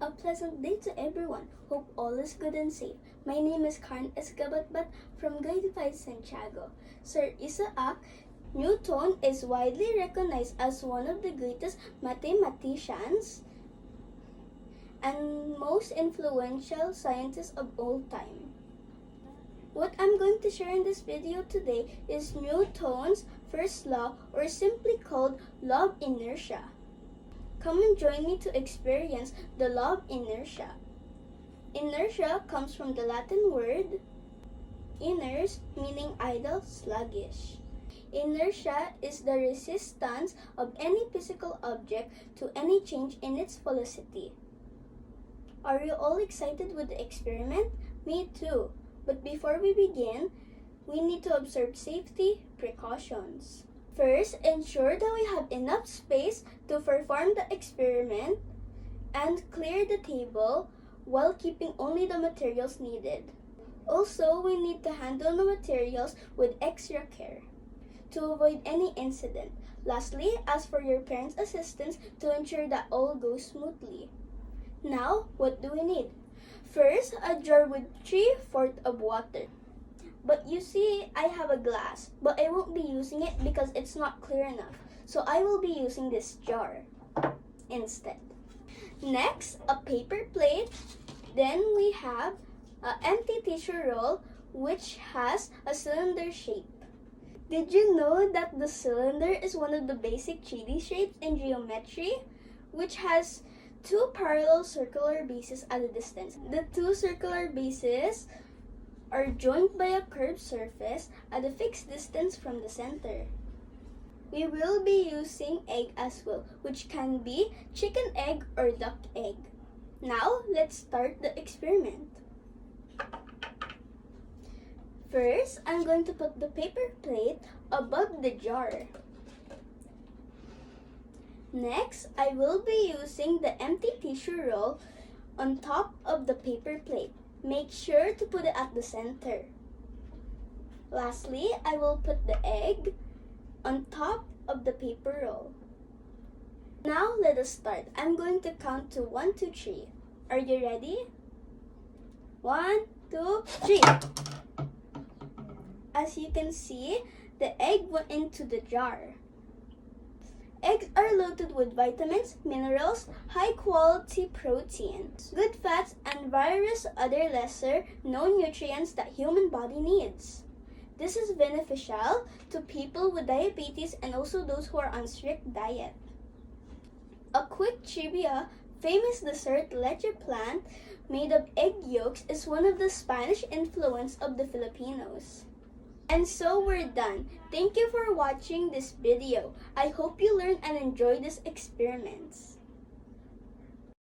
A pleasant day to everyone. Hope all is good and safe. My name is Karen Escabatbat from Grade 5 Santiago. Sir Isaac Newton is widely recognized as one of the greatest mathematicians and most influential scientists of all time. What I'm going to share in this video today is Newton's first law, or simply called law of inertia. Come and join me to experience the law of inertia. Inertia comes from the Latin word iners, meaning idle, sluggish. Inertia is the resistance of any physical object to any change in its velocity. Are you all excited with the experiment? Me too. But before we begin, we need to observe safety precautions. First, ensure that we have enough space to perform the experiment and clear the table while keeping only the materials needed. Also, we need to handle the materials with extra care to avoid any incident. Lastly, ask for your parents' assistance to ensure that all goes smoothly. Now, what do we need? First, a jar with 3/4 of water. But you see, I have a glass, but I won't be using it because it's not clear enough. So I will be using this jar instead. Next, a paper plate. Then we have an empty tissue roll which has a cylinder shape. Did you know that the cylinder is one of the basic 3D shapes in geometry, which has two parallel circular bases at a distance? The two circular bases are joined by a curved surface at a fixed distance from the center. We will be using egg as well, which can be chicken egg or duck egg. Now, let's start the experiment. First, I'm going to put the paper plate above the jar. Next, I will be using the empty tissue roll on top of the paper plate. Make sure to put it at the center. Lastly, I will put the egg on top of the paper roll. Now let us start. I'm going to count to 1, 2, 3. Are you ready? 1, 2, 3. As you can see, the egg went into the jar. Eggs are loaded with vitamins, minerals, high-quality proteins, good fats, and various other lesser-known nutrients that human body needs. This is beneficial to people with diabetes and also those who are on strict diet. A quick trivia: famous dessert leche plan made of egg yolks is one of the Spanish influence of the Filipinos. And so we're done. Thank you for watching this video. I hope you learned and enjoyed these experiments.